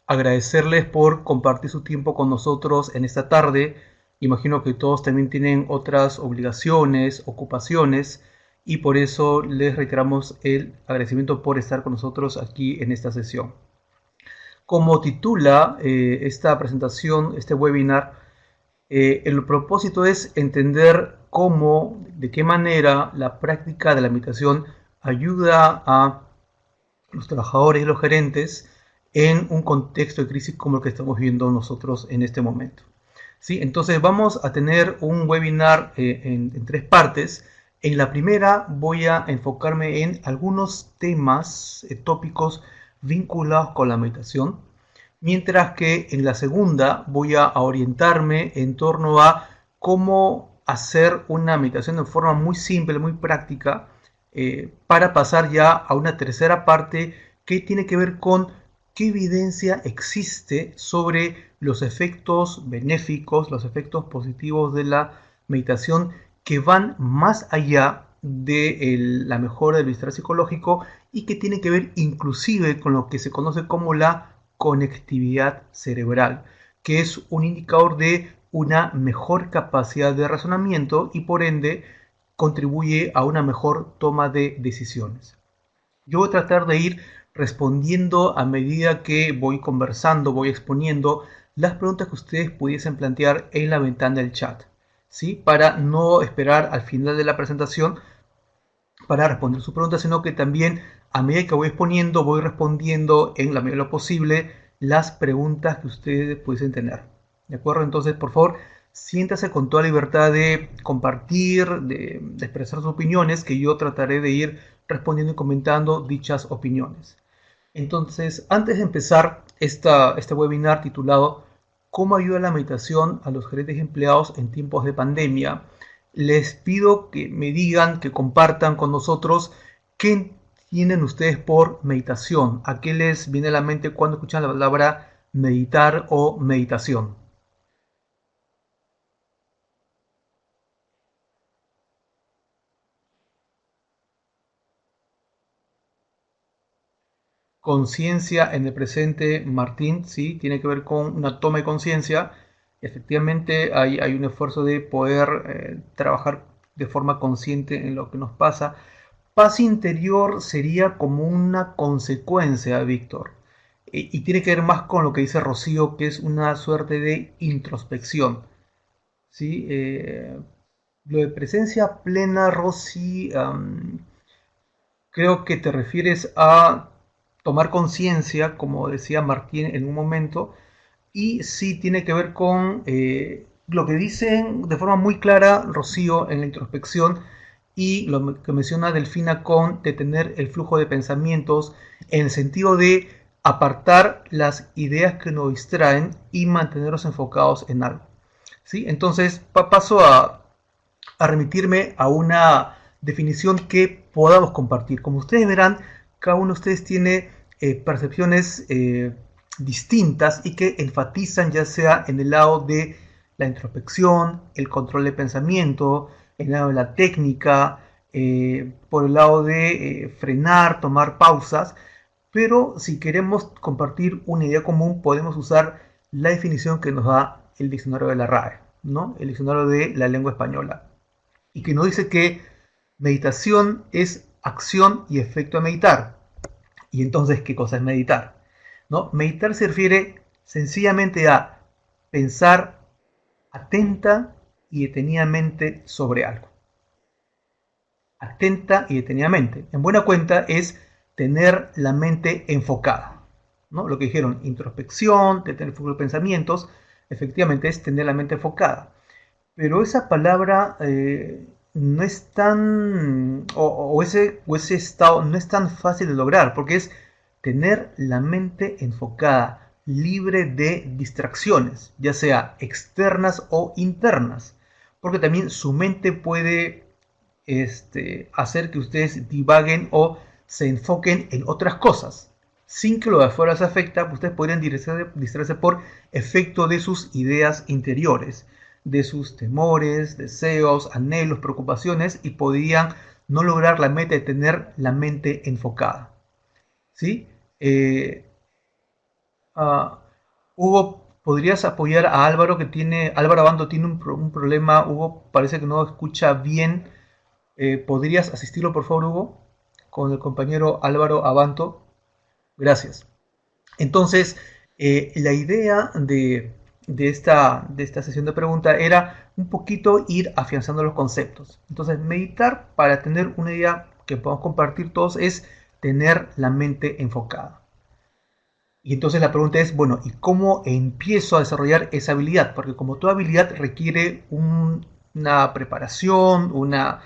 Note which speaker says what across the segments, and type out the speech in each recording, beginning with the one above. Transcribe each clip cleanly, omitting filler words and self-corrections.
Speaker 1: Agradecerles por compartir su tiempo con nosotros en esta tarde. Imagino que todos también tienen otras obligaciones, ocupaciones, y por eso les reiteramos el agradecimiento por estar con nosotros aquí en esta sesión. Como titula esta presentación, este webinar, el propósito es entender cómo, de qué manera la práctica de la meditación ayuda a los trabajadores y los gerentes en un contexto de crisis como el que estamos viviendo nosotros en este momento. ¿Sí? Entonces vamos a tener un webinar en tres partes. En la primera voy a enfocarme en algunos temas, tópicos vinculados con la meditación, mientras que en la segunda voy a orientarme en torno a cómo hacer una meditación de forma muy simple, muy práctica, para pasar ya a una tercera parte que tiene que ver con qué evidencia existe sobre los efectos benéficos, los efectos positivos de la meditación que van más allá de la mejora del bienestar psicológico y que tiene que ver inclusive con lo que se conoce como la conectividad cerebral, que es un indicador de una mejor capacidad de razonamiento y por ende contribuye a una mejor toma de decisiones. Yo voy a tratar de ir respondiendo a medida que voy conversando, voy exponiendo las preguntas que ustedes pudiesen plantear en la ventana del chat, ¿sí? Para no esperar al final de la presentación para responder sus preguntas, sino que también a medida que voy exponiendo, voy respondiendo en la medida de lo posible las preguntas que ustedes pudiesen tener. ¿De acuerdo? Entonces, por favor, siéntase con toda libertad de compartir, de expresar sus opiniones, que yo trataré de ir respondiendo y comentando dichas opiniones. Entonces, antes de empezar este webinar titulado ¿Cómo ayuda la meditación a los gerentes y empleados en tiempos de pandemia?, les pido que me digan, que compartan con nosotros qué entienden ustedes por meditación, a qué les viene a la mente cuando escuchan la palabra meditar o meditación. Conciencia en el presente, Martín, sí, tiene que ver con una toma de conciencia. Efectivamente, hay un esfuerzo de poder trabajar de forma consciente en lo que nos pasa. Paz interior sería como una consecuencia, Víctor, y tiene que ver más con lo que dice Rocío, que es una suerte de introspección. ¿Sí? Lo de presencia plena, Rosy, creo que te refieres a tomar conciencia, como decía Martín en un momento, y sí tiene que ver con lo que dicen de forma muy clara Rocío en la introspección y lo que menciona Delfina con detener el flujo de pensamientos en el sentido de apartar las ideas que nos distraen y mantenerlos enfocados en algo. ¿Sí? Entonces paso a remitirme a una definición que podamos compartir. Como ustedes verán, cada uno de ustedes tiene percepciones distintas y que enfatizan ya sea en el lado de la introspección, el control de pensamiento, en el lado de la técnica, por el lado de frenar, tomar pausas, pero si queremos compartir una idea común podemos usar la definición que nos da el diccionario de la RAE, ¿no? El diccionario de la lengua española, y que nos dice que meditación es acción y efecto de meditar. Y entonces, ¿qué cosa es meditar? ¿No? Meditar se refiere sencillamente a pensar atenta y detenidamente sobre algo. Atenta y detenidamente. En buena cuenta es tener la mente enfocada, ¿no? Lo que dijeron, introspección, detener el flujo de pensamientos, efectivamente es tener la mente enfocada. Pero esa palabra no es tan, o ese estado no es tan fácil de lograr, porque es tener la mente enfocada, libre de distracciones, ya sea externas o internas, porque también su mente puede hacer que ustedes divaguen o se enfoquen en otras cosas. Sin que lo de afuera se afecte, ustedes podrían distraerse por efecto de sus ideas interiores. de sus temores, deseos, anhelos, preocupaciones y podían no lograr la meta de tener la mente enfocada. ¿Sí? Eh, ah, Hugo, ¿podrías apoyar a Álvaro que tiene, Álvaro Abando tiene un problema? Hugo parece que no escucha bien. ¿Podrías asistirlo, por favor, Hugo? Con el compañero Álvaro Abanto. Gracias. Entonces, la idea de esta sesión de preguntas era un poquito ir afianzando los conceptos. Entonces, meditar para tener una idea que podamos compartir todos es tener la mente enfocada. Y entonces la pregunta es, bueno, ¿y cómo empiezo a desarrollar esa habilidad? Porque como toda habilidad requiere una preparación, una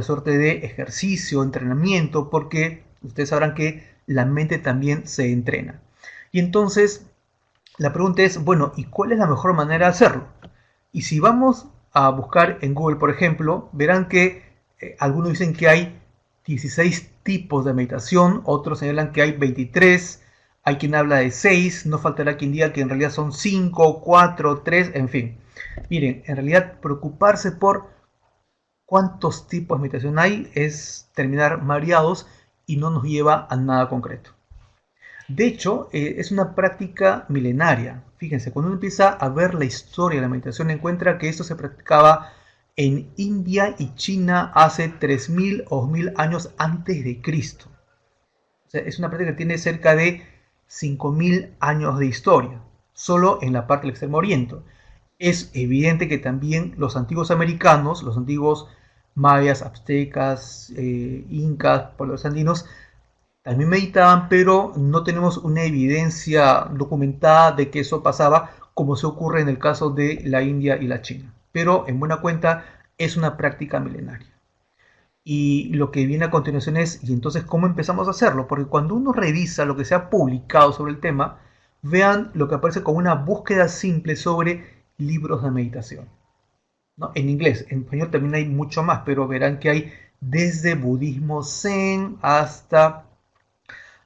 Speaker 1: suerte de ejercicio, entrenamiento, porque ustedes sabrán que la mente también se entrena. Y entonces la pregunta es, bueno, ¿y cuál es la mejor manera de hacerlo? Y si vamos a buscar en Google, por ejemplo, verán que algunos dicen que hay 16 tipos de meditación, otros señalan que hay 23, hay quien habla de 6, no faltará quien diga que en realidad son 5, 4, 3, en fin. Miren, en realidad preocuparse por cuántos tipos de meditación hay es terminar mareados y no nos lleva a nada concreto. De hecho, es una práctica milenaria. Fíjense, cuando uno empieza a ver la historia de la meditación, encuentra que esto se practicaba en India y China hace 3000 o 1000 años antes de Cristo. O sea, es una práctica que tiene cerca de 5000 años de historia, solo en la parte del Extremo Oriente. Es evidente que también los antiguos americanos, los antiguos mayas, aztecas, incas, pueblos andinos, también meditaban, pero no tenemos una evidencia documentada de que eso pasaba, como se ocurre en el caso de la India y la China. Pero en buena cuenta es una práctica milenaria. Y lo que viene a continuación es, ¿y entonces cómo empezamos a hacerlo? Porque cuando uno revisa lo que se ha publicado sobre el tema, vean lo que aparece como una búsqueda simple sobre libros de meditación, ¿no? En inglés, en español también hay mucho más, pero verán que hay desde budismo zen hasta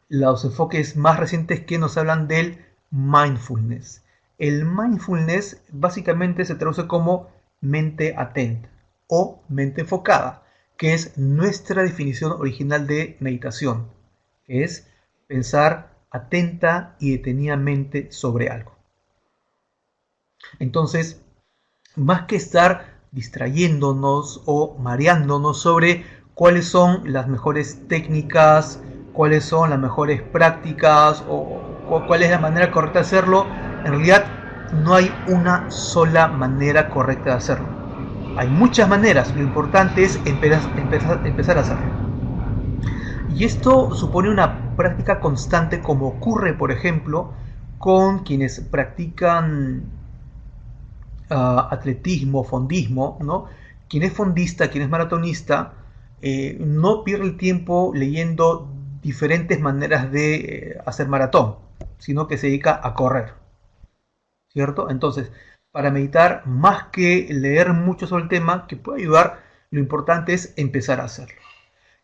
Speaker 1: los enfoques más recientes que nos hablan del mindfulness. El mindfulness básicamente se traduce como mente atenta o mente enfocada, que es nuestra definición original de meditación, que es pensar atenta y detenidamente sobre algo. Entonces, más que estar distrayéndonos o mareándonos sobre cuáles son las mejores técnicas, cuáles son las mejores prácticas o cuál es la manera correcta de hacerlo, en realidad no hay una sola manera correcta de hacerlo. Hay muchas maneras, lo importante es empezar a hacerlo. Y esto supone una práctica constante como ocurre, por ejemplo, con quienes practican atletismo, fondismo, ¿no? Quien es fondista, quien es maratonista, no pierde el tiempo leyendo diferentes maneras de hacer maratón, sino que se dedica a correr, ¿cierto? Entonces, para meditar, más que leer mucho sobre el tema, que puede ayudar, lo importante es empezar a hacerlo.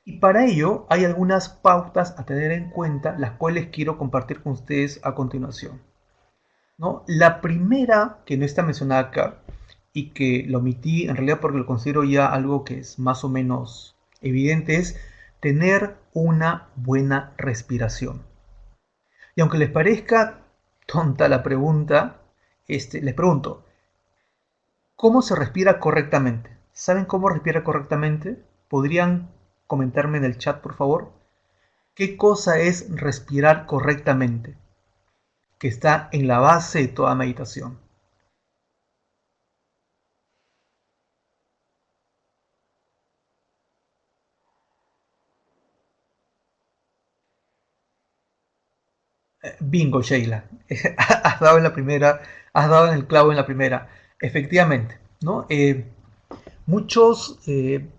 Speaker 1: Y para ello hay algunas pautas a tener en cuenta, las cuales quiero compartir con ustedes a continuación, ¿no? La primera, que no está mencionada acá, y que lo omití en realidad porque lo considero ya algo que es más o menos evidente, es tener una buena respiración. Y aunque les parezca tonta la pregunta, les pregunto, ¿cómo se respira correctamente? ¿Saben cómo respira correctamente? ¿Podrían comentarme en el chat, por favor? ¿Qué cosa es respirar correctamente? Que está en la base de toda meditación. Bingo, Sheila. Has dado en la primera, has dado en el clavo en la primera. Efectivamente, ¿no? Muchos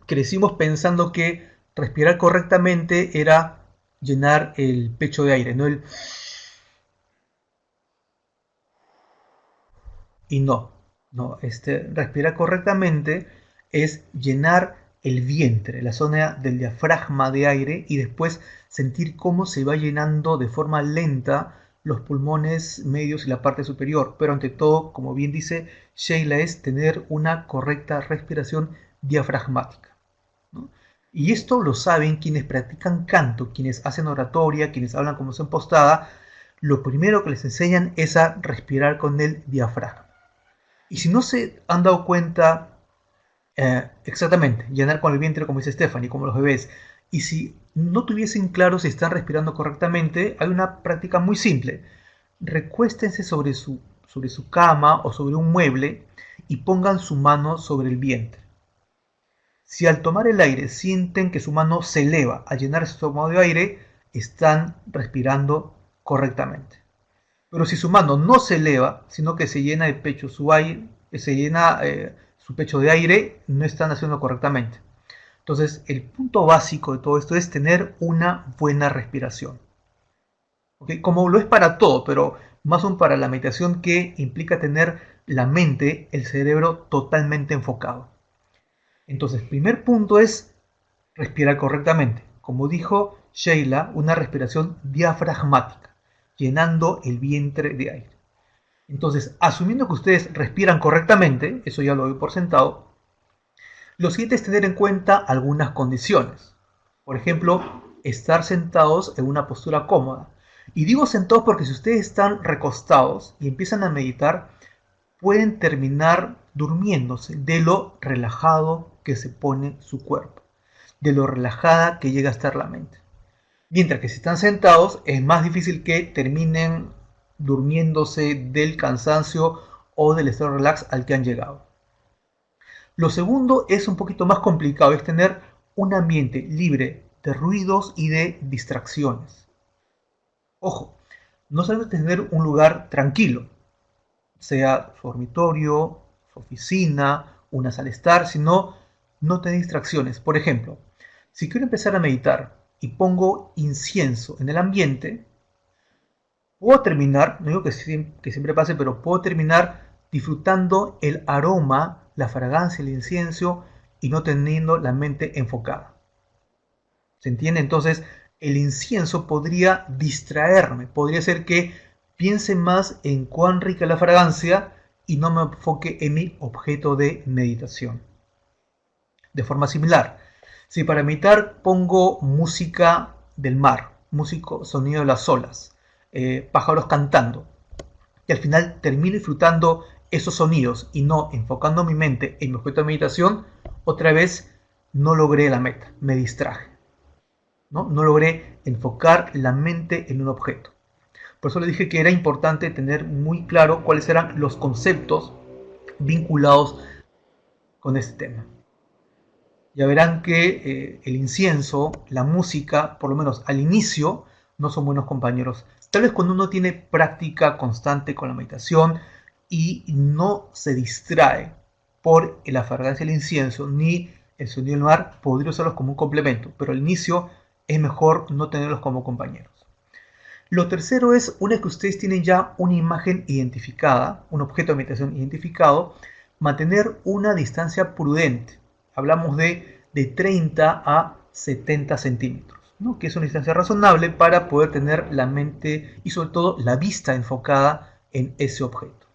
Speaker 1: crecimos pensando que respirar correctamente era llenar el pecho de aire, ¿no? Y no, no, respirar correctamente es llenar el vientre, la zona del diafragma de aire y después sentir cómo se va llenando de forma lenta los pulmones medios y la parte superior, pero ante todo, como bien dice Sheila, es tener una correcta respiración diafragmática, ¿no? Y esto lo saben quienes practican canto, quienes hacen oratoria, quienes hablan como son postada. Lo primero que les enseñan es a respirar con el diafragma. Y si no se han dado cuenta, exactamente, llenar con el vientre, como dice Stephanie, como los bebés. Y si no tuviesen claro si están respirando correctamente, hay una práctica muy simple. Recuéstense sobre su cama o sobre un mueble y pongan su mano sobre el vientre. Si al tomar el aire sienten que su mano se eleva al llenar su estómago de aire, están respirando correctamente. Pero si su mano no se eleva, sino que se llena el pecho, se llena su pecho de aire, no están haciendo correctamente. Entonces, el punto básico de todo esto es tener una buena respiración. ¿Okay? Como lo es para todo, pero más aún para la meditación, que implica tener la mente, el cerebro totalmente enfocado. Entonces, primer punto es respirar correctamente. Como dijo Sheila, una respiración diafragmática, llenando el vientre de aire. Entonces, asumiendo que ustedes respiran correctamente, eso ya lo doy por sentado, lo siguiente es tener en cuenta algunas condiciones. Por ejemplo, estar sentados en una postura cómoda. Y digo sentados porque si ustedes están recostados y empiezan a meditar, pueden terminar durmiéndose de lo relajado que se pone su cuerpo, de lo relajada que llega a estar la mente. Mientras que si están sentados es más difícil que terminen durmiéndose del cansancio o del estado de relax al que han llegado. Lo segundo es un poquito más complicado, es tener un ambiente libre de ruidos y de distracciones. Ojo, no solamente tener un lugar tranquilo, sea su dormitorio, su oficina, una sala de estar, sino no tener distracciones. Por ejemplo, si quiero empezar a meditar y pongo incienso en el ambiente, puedo terminar, no digo que siempre pase, pero puedo terminar disfrutando el aroma, la fragancia, el incienso y no teniendo la mente enfocada. ¿Se entiende? Entonces, el incienso podría distraerme, podría ser que piense más en cuán rica es la fragancia y no me enfoque en mi objeto de meditación. De forma similar, si para meditar pongo música del mar, sonido de las olas, pájaros cantando, y al final termino disfrutando esos sonidos y no enfocando mi mente en mi objeto de meditación, otra vez no logré la meta, me distraje. No logré enfocar la mente en un objeto. Por eso le dije que era importante tener muy claro cuáles eran los conceptos vinculados con este tema. Ya verán que el incienso, la música, por lo menos al inicio, no son buenos compañeros. Tal vez cuando uno tiene práctica constante con la meditación y no se distrae por la fragancia del incienso ni el sonido del mar, podría usarlos como un complemento, pero al inicio es mejor no tenerlos como compañeros. Lo tercero es, una vez que ustedes tienen ya una imagen identificada, un objeto de meditación identificado, mantener una distancia prudente. Hablamos de 30 a 70 centímetros, ¿no? Que es una distancia razonable para poder tener la mente y sobre todo la vista enfocada en ese objeto.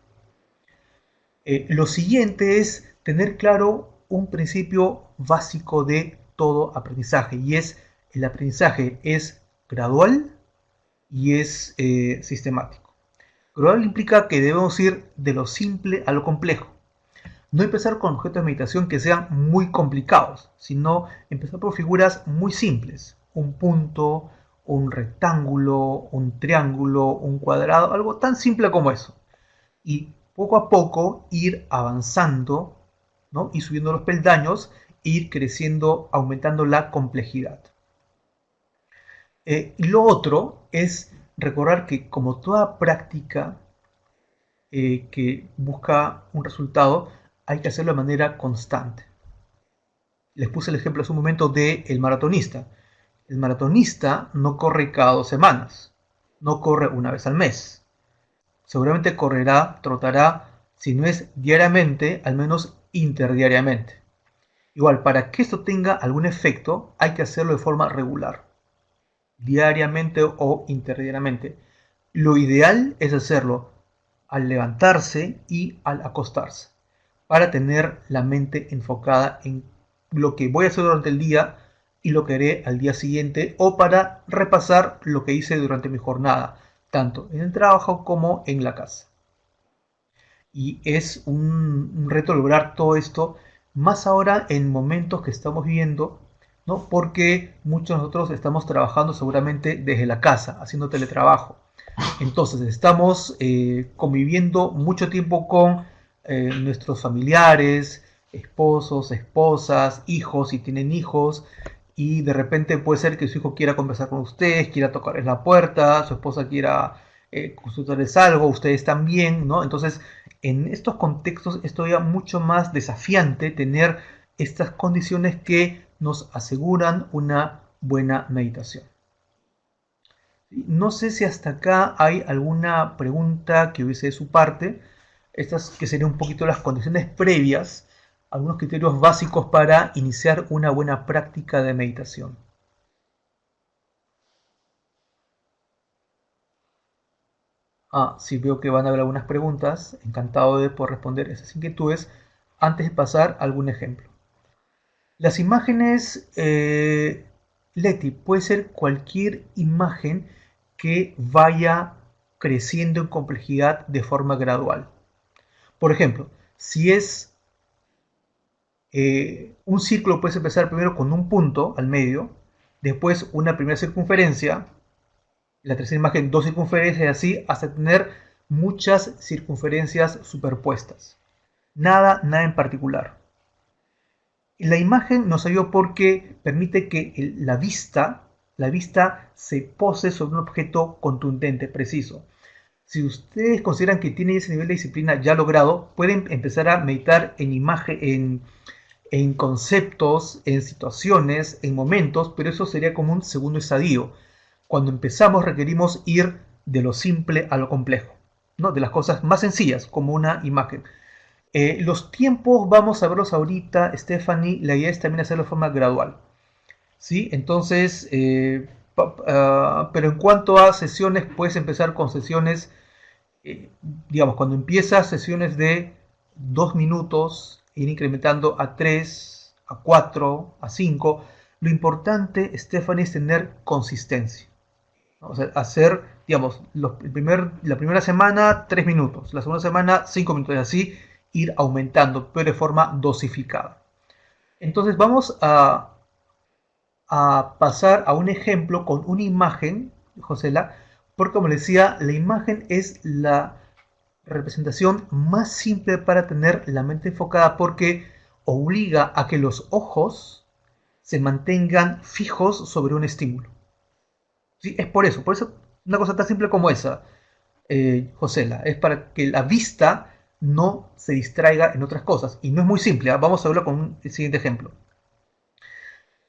Speaker 1: Lo siguiente es tener claro un principio básico de todo aprendizaje, y es el aprendizaje es gradual y es sistemático. Gradual implica que debemos ir de lo simple a lo complejo. No empezar con objetos de meditación que sean muy complicados, sino empezar por figuras muy simples. Un punto, un rectángulo, un triángulo, un cuadrado, algo tan simple como eso. Y poco a poco ir avanzando, ¿no? Y subiendo los peldaños, ir creciendo, aumentando la complejidad. Y lo otro es recordar que como toda práctica que busca un resultado, hay que hacerlo de manera constante. Les puse el ejemplo hace un momento del maratonista. El maratonista no corre cada 2 semanas, no corre una vez al mes. Seguramente correrá, trotará, si no es diariamente, al menos interdiariamente. Igual, para que esto tenga algún efecto, hay que hacerlo de forma regular, diariamente o interdiariamente, Lo ideal es hacerlo al levantarse y al acostarse, para tener la mente enfocada en lo que voy a hacer durante el día y lo que haré al día siguiente, o para repasar lo que hice durante mi jornada, tanto en el trabajo como en la casa. Y es un reto lograr todo esto, más ahora en momentos que estamos viviendo, ¿no? Porque muchos de nosotros estamos trabajando seguramente desde la casa, haciendo teletrabajo. Entonces estamos conviviendo mucho tiempo con nuestros familiares, esposos, esposas, hijos, si tienen hijos, y de repente puede ser que su hijo quiera conversar con ustedes, quiera tocarles la puerta, su esposa quiera consultarles algo, ustedes también, ¿no? Entonces, en estos contextos es todavía mucho más desafiante tener estas condiciones que nos aseguran una buena meditación. No sé si hasta acá hay alguna pregunta que hubiese de su parte. Estas que serían un poquito las condiciones previas, algunos criterios básicos para iniciar una buena práctica de meditación. Sí, veo que van a haber algunas preguntas. Encantado de poder responder esas inquietudes antes de pasar a algún ejemplo. Las imágenes, Leti, puede ser cualquier imagen que vaya creciendo en complejidad de forma gradual. Por ejemplo, si es un círculo, puedes empezar primero con un punto al medio, después una primera circunferencia, la tercera imagen dos circunferencias y así hasta tener muchas circunferencias superpuestas. Nada en particular. La imagen nos ayuda porque permite que la vista se pose sobre un objeto contundente, preciso. Si ustedes consideran que tienen ese nivel de disciplina ya logrado, pueden empezar a meditar en imagen, en conceptos, en situaciones, en momentos, pero eso sería como un segundo estadio. Cuando empezamos requerimos ir de lo simple a lo complejo, ¿no? De las cosas más sencillas, como una imagen. Los tiempos vamos a verlos ahorita, Stephanie. La idea es también hacerlo de forma gradual, ¿sí? Entonces, pero en cuanto a sesiones, puedes empezar con sesiones, eh, digamos, cuando empiezas sesiones de 2 minutos, ir incrementando a 3, a 4, a 5. Lo importante, Stephanie, es tener consistencia. O sea, hacer, digamos, la primera semana 3 minutos, la segunda semana 5 minutos, y así ir aumentando, pero de forma dosificada. Entonces vamos a pasar a un ejemplo con una imagen, Josela, porque como les decía, la imagen es la representación más simple para tener la mente enfocada porque obliga a que los ojos se mantengan fijos sobre un estímulo. ¿Sí? Es por eso una cosa tan simple como esa, Josela, es para que la vista no se distraiga en otras cosas. Y no es muy simple, ¿eh? Vamos a verlo con el siguiente ejemplo.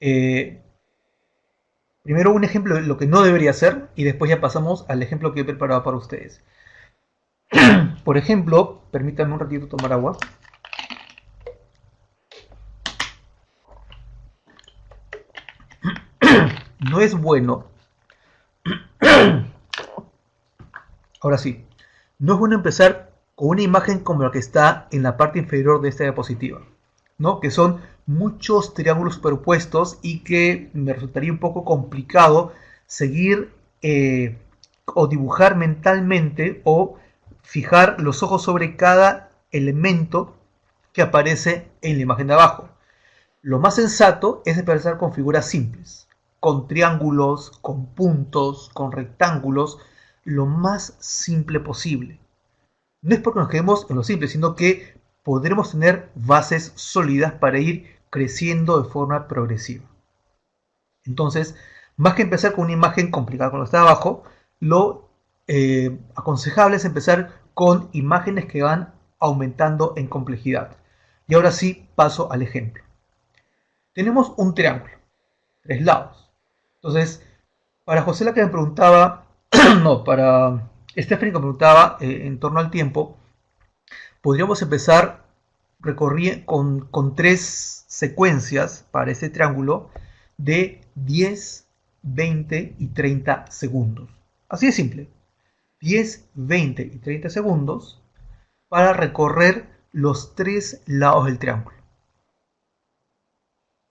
Speaker 1: Eh, Primero un ejemplo de lo que no debería hacer y después ya pasamos al ejemplo que he preparado para ustedes. Por ejemplo, permítanme un ratito tomar agua. No es bueno, ahora sí, no es bueno empezar con una imagen como la que está en la parte inferior de esta diapositiva, ¿no? Que son muchos triángulos superpuestos y que me resultaría un poco complicado seguir o dibujar mentalmente o fijar los ojos sobre cada elemento que aparece en la imagen de abajo. Lo más sensato es empezar con figuras simples, con triángulos, con puntos, con rectángulos, lo más simple posible. No es porque nos quedemos en lo simple, sino que podremos tener bases sólidas para ir creciendo de forma progresiva. Entonces, más que empezar con una imagen complicada con lo que está abajo, lo aconsejable es empezar con imágenes que van aumentando en complejidad. Y ahora sí paso al ejemplo. Tenemos un triángulo, 3 lados. Entonces, para José la que me preguntaba, no, para Stephanie que me preguntaba en torno al tiempo, podríamos empezar con 3 secuencias para ese triángulo de 10, 20 y 30 segundos. Así de simple. 10, 20 y 30 segundos para recorrer los tres lados del triángulo,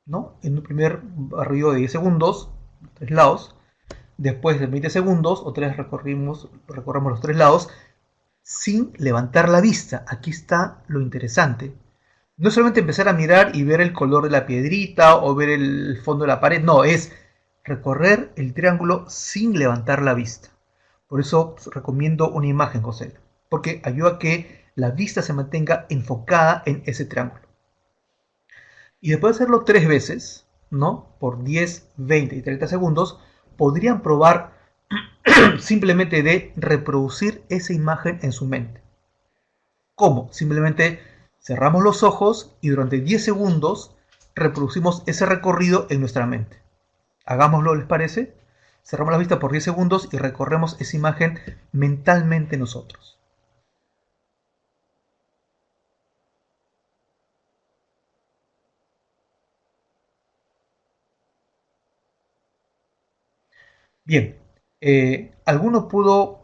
Speaker 1: ¿no? En un primer barrido de 10 segundos, los tres lados. Después de 20 segundos, otra vez recorremos los tres lados sin levantar la vista. Aquí está lo interesante. No es solamente empezar a mirar y ver el color de la piedrita o ver el fondo de la pared, no, es recorrer el triángulo sin levantar la vista. Por eso recomiendo una imagen, José, porque ayuda a que la vista se mantenga enfocada en ese triángulo. Y después de hacerlo 3 veces, ¿no? Por 10, 20 y 30 segundos, podrían probar simplemente de reproducir esa imagen en su mente. ¿Cómo? Simplemente cerramos los ojos y durante 10 segundos reproducimos ese recorrido en nuestra mente. Hagámoslo, ¿les parece? Cerramos la vista por 10 segundos y recorremos esa imagen mentalmente nosotros. Bien, alguno pudo,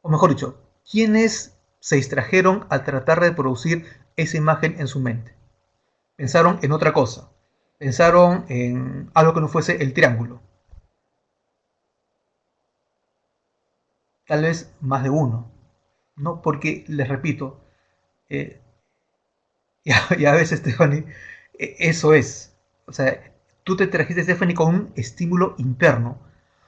Speaker 1: o mejor dicho, ¿quiénes se distrajeron al tratar de producir esa imagen en su mente? Pensaron en otra cosa, pensaron en algo que no fuese el triángulo. Tal vez más de uno, ¿no? Porque, les repito, eh, y a veces, Stephanie, eso es. O sea, tú te trajiste, Stephanie, con un estímulo interno.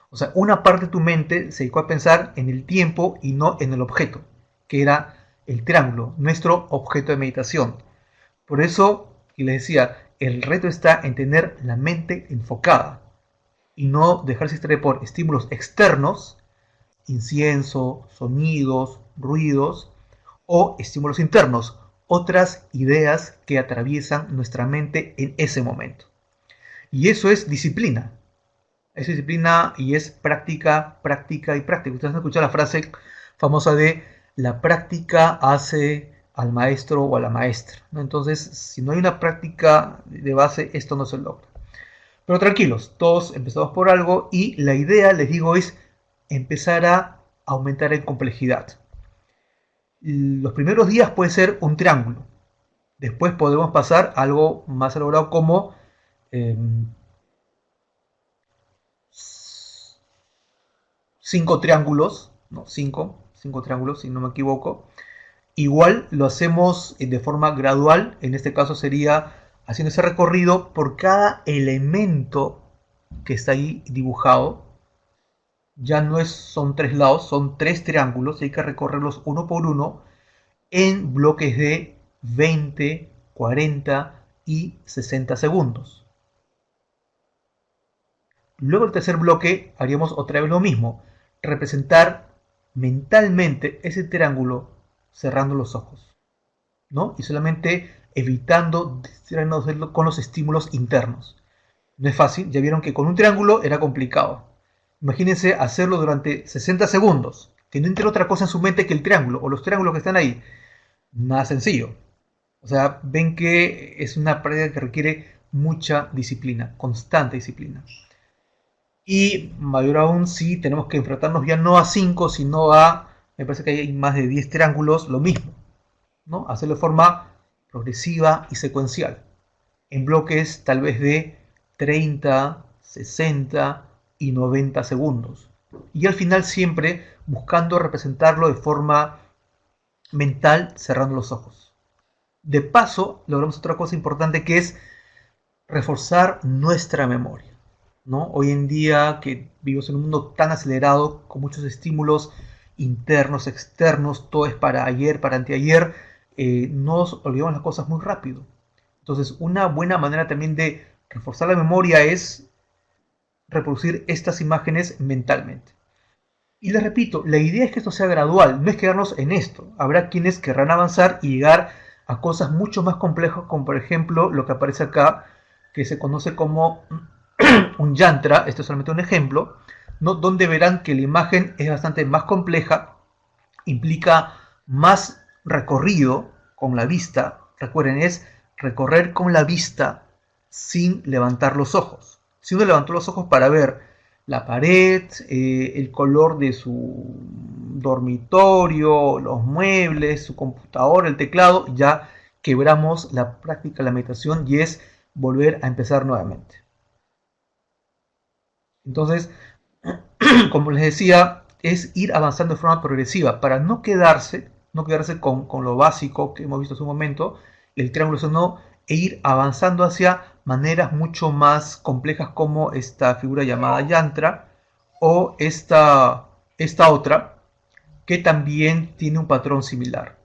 Speaker 1: O sea, una parte de tu mente se dedicó a pensar en el tiempo y no en el objeto, que era el triángulo, nuestro objeto de meditación. Por eso, y les decía, el reto está en tener la mente enfocada y no dejarse distraer por estímulos externos, incienso, sonidos, ruidos, o estímulos internos, otras ideas que atraviesan nuestra mente en ese momento. Y eso es disciplina. Es disciplina y es práctica, práctica y práctica. Ustedes han escuchado la frase famosa de la práctica hace al maestro o a la maestra, ¿no? Entonces, si no hay una práctica de base, esto no se logra. Pero tranquilos, todos empezamos por algo y la idea, les digo, es empezar a aumentar en complejidad. Los primeros días puede ser un triángulo. Después podemos pasar a algo más elaborado como eh, 5 triángulos, no, 5 triángulos, si no me equivoco. Igual lo hacemos de forma gradual, en este caso sería haciendo ese recorrido por cada elemento que está ahí dibujado. Ya no son 3 lados, son 3 triángulos, hay que recorrerlos uno por uno en bloques de 20, 40 y 60 segundos. Luego el tercer bloque haríamos otra vez lo mismo, representar mentalmente ese triángulo cerrando los ojos, ¿no? Y solamente evitando distraernos con los estímulos internos. No es fácil, ya vieron que con un triángulo era complicado. Imagínense hacerlo durante 60 segundos, que no entre otra cosa en su mente que el triángulo o los triángulos que están ahí. Nada sencillo. O sea, ven que es una práctica que requiere mucha disciplina, constante disciplina. Y mayor aún si tenemos que enfrentarnos ya no a 5, sino a, me parece que hay más de 10 triángulos, lo mismo, ¿no? Hacerlo de forma progresiva y secuencial, en bloques tal vez de 30, 60 y 90 segundos. Y al final siempre buscando representarlo de forma mental, cerrando los ojos. De paso, logramos otra cosa importante que es reforzar nuestra memoria, ¿no? Hoy en día que vivimos en un mundo tan acelerado, con muchos estímulos internos, externos, todo es para ayer, para anteayer, nos olvidamos las cosas muy rápido. Entonces, una buena manera también de reforzar la memoria es reproducir estas imágenes mentalmente. Y les repito, la idea es que esto sea gradual, no es quedarnos en esto. Habrá quienes querrán avanzar y llegar a cosas mucho más complejas, como por ejemplo lo que aparece acá, que se conoce como un yantra. Esto es solamente un ejemplo, ¿no? Donde verán que la imagen es bastante más compleja, implica más recorrido con la vista. Recuerden, es recorrer con la vista sin levantar los ojos. Si uno levantó los ojos para ver la pared, el color de su dormitorio, los muebles, su computadora, el teclado, ya quebramos la práctica de la meditación y es volver a empezar nuevamente. Entonces, como les decía, es ir avanzando de forma progresiva para no quedarse con lo básico que hemos visto hace un momento, el triángulo sonó, e ir avanzando hacia maneras mucho más complejas como esta figura llamada yantra o esta otra que también tiene un patrón similar.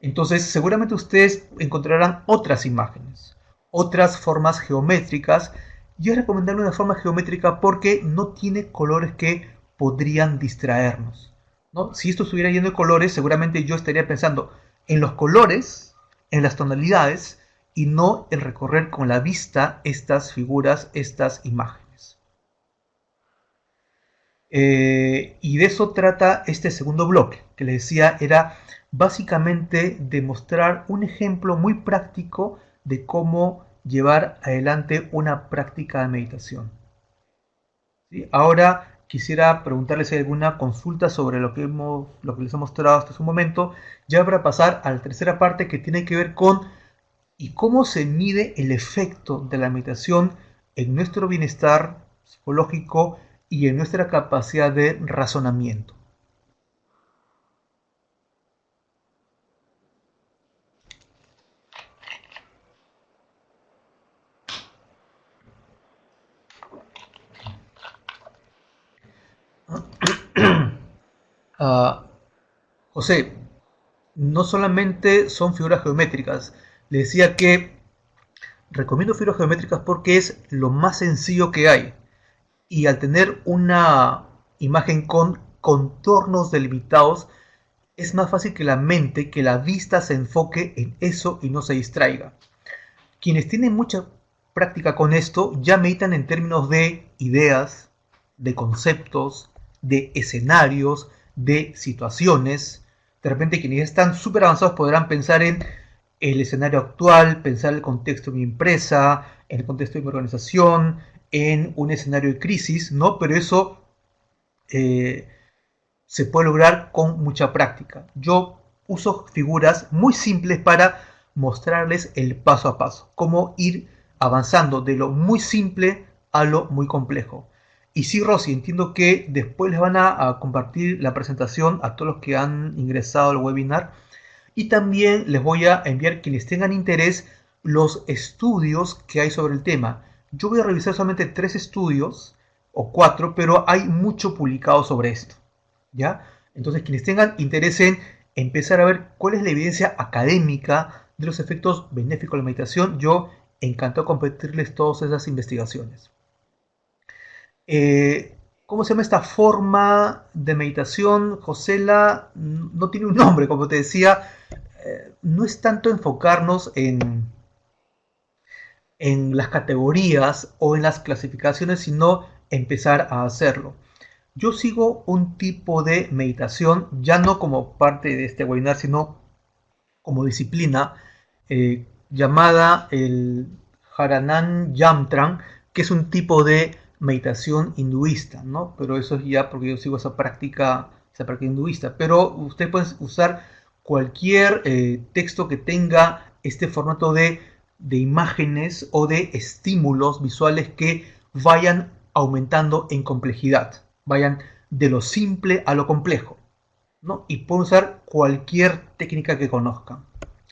Speaker 1: Entonces, seguramente ustedes encontrarán otras imágenes, otras formas geométricas. Yo recomendarle una forma geométrica porque no tiene colores que podrían distraernos, ¿no? Si esto estuviera lleno de colores, seguramente yo estaría pensando en los colores, en las tonalidades y no en recorrer con la vista estas figuras, estas imágenes. Y de eso trata este segundo bloque, que les decía era básicamente demostrar un ejemplo muy práctico de cómo llevar adelante una práctica de meditación. ¿Sí? Ahora quisiera preguntarles si hay alguna consulta sobre lo que les he mostrado hasta su momento, ya para pasar a la tercera parte que tiene que ver con y cómo se mide el efecto de la meditación en nuestro bienestar psicológico y en nuestra capacidad de razonamiento. Ah, José, no solamente son figuras geométricas, le decía que recomiendo figuras geométricas porque es lo más sencillo que hay. Y al tener una imagen con contornos delimitados, es más fácil que la mente, que la vista se enfoque en eso y no se distraiga. Quienes tienen mucha práctica con esto ya meditan en términos de ideas, de conceptos, de escenarios, de situaciones. De repente quienes están súper avanzados podrán pensar en el escenario actual, pensar el contexto de mi empresa, en el contexto de mi organización, en un escenario de crisis, ¿no? Pero eso eh, se puede lograr con mucha práctica. Yo uso figuras muy simples para mostrarles el paso a paso, cómo ir avanzando de lo muy simple a lo muy complejo. Y sí, Rosy, entiendo que después les van a compartir la presentación a todos los que han ingresado al webinar y también les voy a enviar quienes tengan interés los estudios que hay sobre el tema. Yo voy a revisar solamente 3 estudios o 4, pero hay mucho publicado sobre esto. ¿Ya? Entonces, quienes tengan interés en empezar a ver cuál es la evidencia académica de los efectos benéficos de la meditación, yo encantado de compartirles todas esas investigaciones. ¿Cómo se llama esta forma de meditación, Josela? No tiene un nombre, como te decía. No es tanto enfocarnos en las categorías o en las clasificaciones, sino empezar a hacerlo. Yo sigo un tipo de meditación, ya no como parte de este webinar, sino como disciplina, llamada el Haranan Yamtran, que es un tipo de meditación hinduista, ¿no? Pero eso es ya porque yo sigo esa práctica hinduista. Pero usted puede usar cualquier texto que tenga este formato de imágenes o de estímulos visuales que vayan aumentando en complejidad, vayan de lo simple a lo complejo, ¿no? Y pueden usar cualquier técnica que conozcan.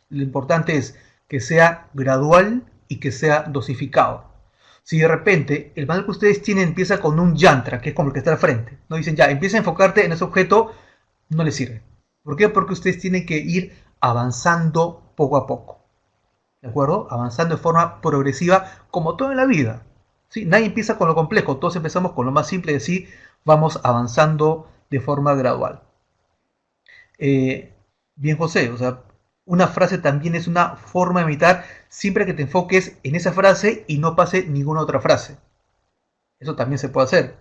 Speaker 1: Lo importante es que sea gradual y que sea dosificado. Si de repente el manual que ustedes tienen empieza con un yantra, que es como el que está al frente, no dicen ya, empieza a enfocarte en ese objeto, no les sirve. ¿Por qué? Porque ustedes tienen que ir avanzando poco a poco. ¿De acuerdo? Avanzando de forma progresiva, como todo en la vida. ¿Sí? Nadie empieza con lo complejo, todos empezamos con lo más simple, y así vamos avanzando de forma gradual. Bien, José, o sea, una frase también es una forma de meditar siempre que te enfoques en esa frase y no pase ninguna otra frase. Eso también se puede hacer.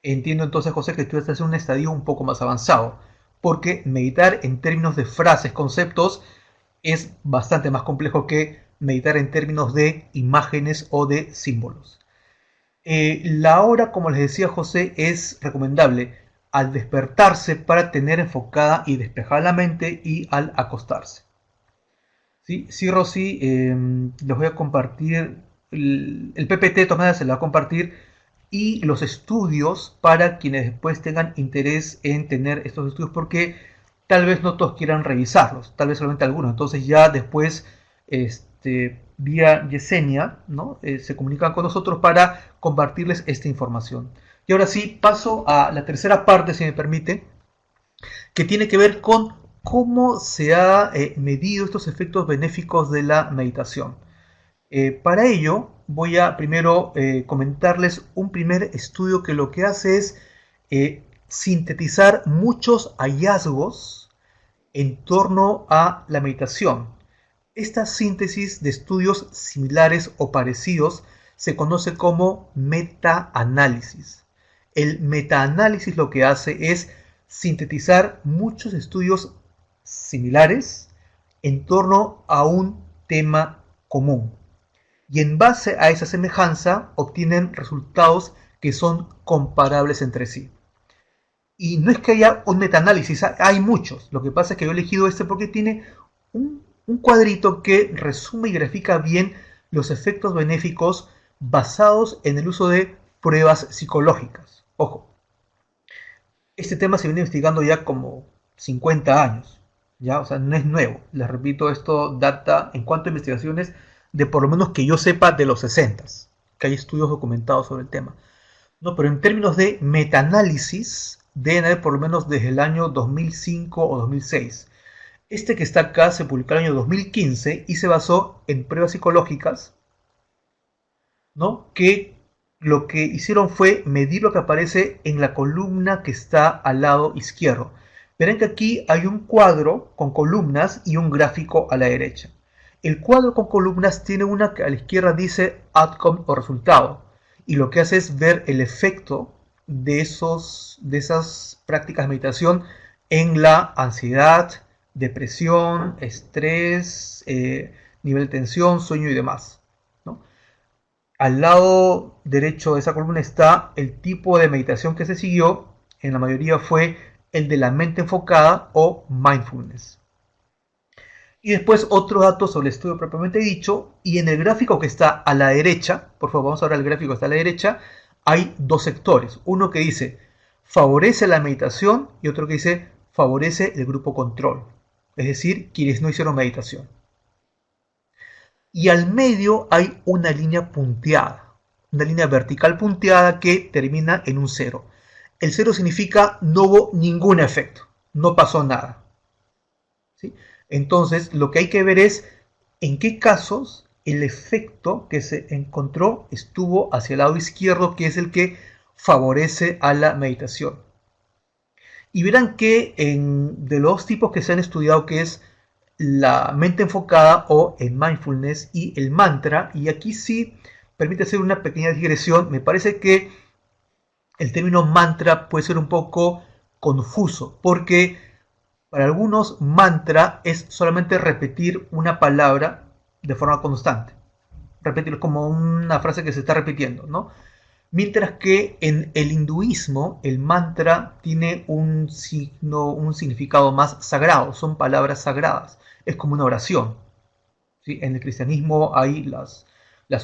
Speaker 1: Entiendo entonces, José, que tú estás en un estadio un poco más avanzado, porque meditar en términos de frases, conceptos, es bastante más complejo que meditar en términos de imágenes o de símbolos. La hora, como les decía José, es recomendable al despertarse para tener enfocada y despejada la mente y al acostarse. Sí, sí, Rosy, les voy a compartir el PPT, de todas maneras se lo va a compartir, y los estudios para quienes después tengan interés en tener estos estudios, porque tal vez no todos quieran revisarlos, tal vez solamente algunos. Entonces ya después, vía Yesenia, ¿no? Se comunican con nosotros para compartirles esta información. Y ahora sí, paso a la tercera parte, si me permite, que tiene que ver con cómo se ha medido estos efectos benéficos de la meditación. Para ello, voy a primero comentarles un primer estudio que lo que hace es sintetizar muchos hallazgos en torno a la meditación. Esta síntesis de estudios similares o parecidos se conoce como metaanálisis. El metaanálisis lo que hace es sintetizar muchos estudios similares en torno a un tema común. Y en base a esa semejanza obtienen resultados que son comparables entre sí. Y no es que haya un metaanálisis, hay muchos. Lo que pasa es que yo he elegido este porque tiene un cuadrito que resume y grafica bien los efectos benéficos basados en el uso de pruebas psicológicas. Ojo, este tema se viene investigando ya como 50 años, ¿ya? O sea, no es nuevo. Les repito, esto data en cuanto a investigaciones de por lo menos que yo sepa de los 60, que hay estudios documentados sobre el tema. No, pero en términos de metaanálisis, deben haber por lo menos desde el año 2005 o 2006. Este que está acá se publicó en el año 2015 y se basó en pruebas psicológicas, ¿no? Que lo que hicieron fue medir lo que aparece en la columna que está al lado izquierdo. Verán que aquí hay un cuadro con columnas y un gráfico a la derecha. El cuadro con columnas tiene una que a la izquierda dice outcome o resultado, y lo que hace es ver el efecto de esas prácticas de meditación en la ansiedad, depresión, estrés, nivel de tensión, sueño y demás, ¿no? Al lado derecho de esa columna está el tipo de meditación que se siguió. En la mayoría fue el de la mente enfocada o mindfulness. Y después otros datos sobre el estudio propiamente dicho. Y en el gráfico que está a la derecha, por favor, vamos a ver el gráfico que está a la derecha, hay dos sectores. Uno que dice favorece la meditación y otro que dice favorece el grupo control. Es decir, quienes no hicieron meditación. Y al medio hay una línea punteada, una línea vertical punteada que termina en un cero. El cero significa no hubo ningún efecto, no pasó nada. ¿Sí? Entonces, lo que hay que ver es en qué casos el efecto que se encontró estuvo hacia el lado izquierdo, que es el que favorece a la meditación. Y verán que de los dos tipos que se han estudiado, que es la mente enfocada o el mindfulness y el mantra, y aquí sí permite hacer una pequeña digresión, me parece que el término mantra puede ser un poco confuso, porque para algunos mantra es solamente repetir una palabra de forma constante, repetir como una frase que se está repitiendo, ¿no? Mientras que en el hinduismo el mantra tiene un significado más sagrado, son palabras sagradas, es como una oración. ¿Sí? En el cristianismo hay las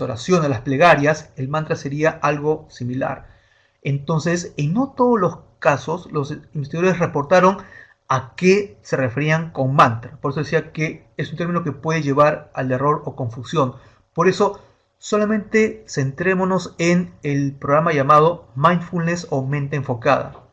Speaker 1: oraciones, las plegarias, el mantra sería algo similar. Entonces, en no todos los casos, los investigadores reportaron a qué se referían con mantra. Por eso decía que es un término que puede llevar al error o confusión. Por eso, solamente centrémonos en el programa llamado Mindfulness o mente enfocada.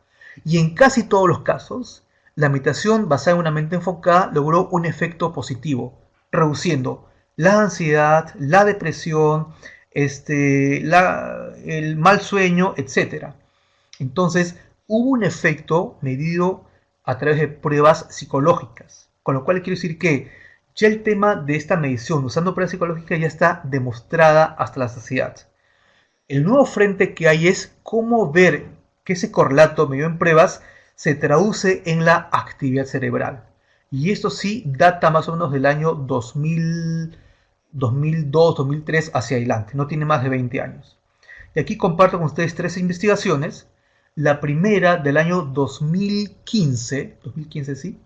Speaker 1: Y en casi todos los casos, la meditación basada en una mente enfocada logró un efecto positivo, reduciendo la ansiedad, la depresión, el mal sueño, etc. Entonces, hubo un efecto medido a través de pruebas psicológicas, con lo cual quiero decir que ya el tema de esta medición usando pruebas psicológicas ya está demostrada hasta la saciedad. El nuevo frente que hay es cómo ver que ese correlato medido en pruebas se traduce en la actividad cerebral. Y esto sí data más o menos del año 2000, 2002, 2003 hacia adelante, no tiene más de 20 años. Y aquí comparto con ustedes tres investigaciones. La primera del año 2015, sí,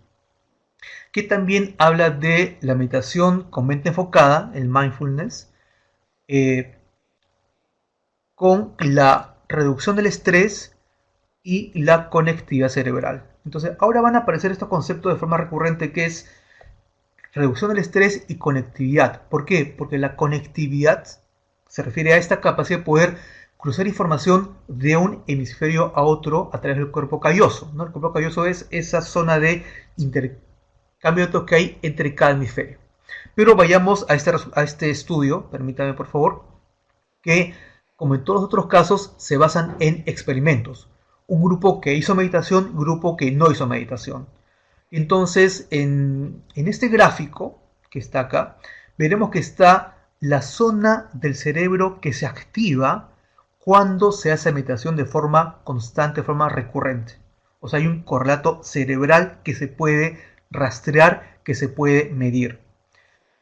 Speaker 1: que también habla de la meditación con mente enfocada, el mindfulness, eh, con la reducción del estrés y la conectividad cerebral. Entonces, ahora van a aparecer estos conceptos de forma recurrente que es reducción del estrés y conectividad. ¿Por qué? Porque la conectividad se refiere a esta capacidad de poder cruzar información de un hemisferio a otro a través del cuerpo calloso, ¿no? El cuerpo calloso es esa zona de intercambio de datos que hay entre cada hemisferio. Pero vayamos a este estudio, permítame por favor, que como en todos los otros casos se basan en experimentos. Un grupo que hizo meditación, grupo que no hizo meditación. Entonces, en este gráfico que está acá, veremos que está la zona del cerebro que se activa cuando se hace meditación de forma constante, de forma recurrente. O sea, hay un correlato cerebral que se puede rastrear, que se puede medir.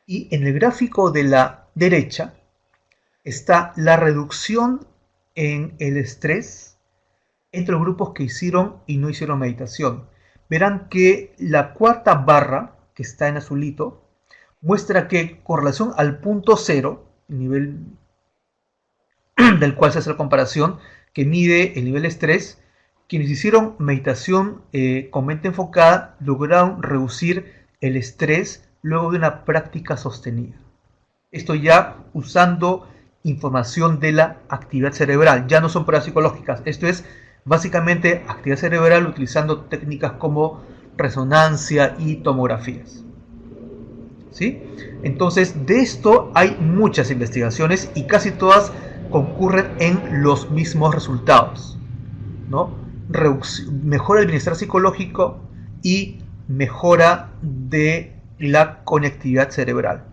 Speaker 1: Y en el gráfico de la derecha está la reducción en el estrés entre los grupos que hicieron y no hicieron meditación. Verán que la cuarta barra, que está en azulito, muestra que con relación al punto cero, el nivel del cual se hace la comparación, que mide el nivel de estrés, quienes hicieron meditación con mente enfocada lograron reducir el estrés luego de una práctica sostenida. Esto ya usando información de la actividad cerebral, ya no son pruebas psicológicas, esto es básicamente actividad cerebral utilizando técnicas como resonancia y tomografías. ¿Sí? Entonces, de esto hay muchas investigaciones y casi todas concurren en los mismos resultados, ¿no? Mejora el bienestar psicológico y mejora de la conectividad cerebral.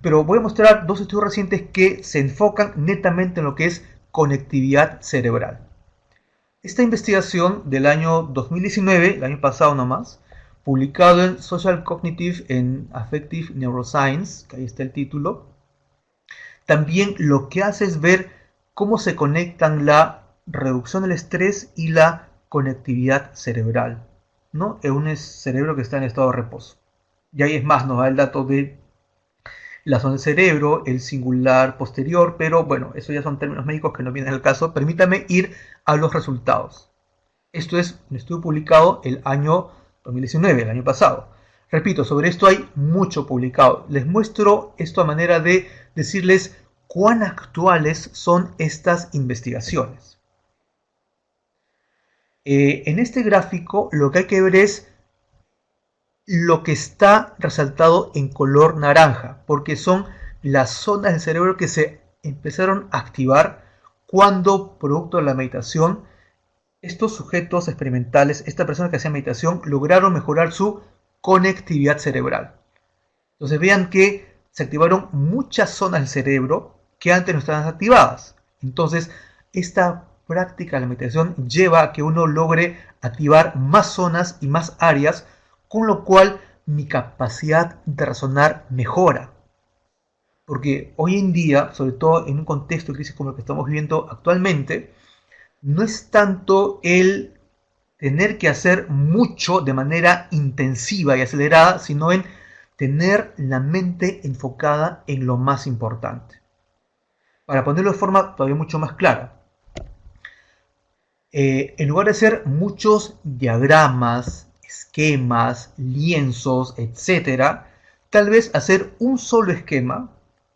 Speaker 1: Pero voy a mostrar dos estudios recientes que se enfocan netamente en lo que es conectividad cerebral. Esta investigación del año 2019, el año pasado nomás, publicado en Social Cognitive and Affective Neuroscience, que ahí está el título, también lo que hace es ver cómo se conectan la reducción del estrés y la conectividad cerebral, ¿no? En un cerebro que está en estado de reposo. Y ahí es más, nos da el dato de la zona del cerebro, el singular posterior, pero bueno, eso ya son términos médicos que no vienen al caso. Permítame ir a los resultados. Esto es un estudio publicado el año 2019, el año pasado. Repito, sobre esto hay mucho publicado. Les muestro esto a manera de decirles cuán actuales son estas investigaciones. En este gráfico lo que hay que ver es lo que está resaltado en color naranja, porque son las zonas del cerebro que se empezaron a activar cuando, producto de la meditación, estos sujetos experimentales, esta persona que hacía meditación, lograron mejorar su conectividad cerebral. Entonces vean que se activaron muchas zonas del cerebro que antes no estaban activadas. Entonces, esta práctica de la meditación lleva a que uno logre activar más zonas y más áreas, con lo cual mi capacidad de razonar mejora. Porque hoy en día, sobre todo en un contexto de crisis como el que estamos viviendo actualmente, no es tanto el tener que hacer mucho de manera intensiva y acelerada, sino en tener la mente enfocada en lo más importante. Para ponerlo de forma todavía mucho más clara, en lugar de hacer muchos diagramas, esquemas, lienzos, etcétera, tal vez hacer un solo esquema,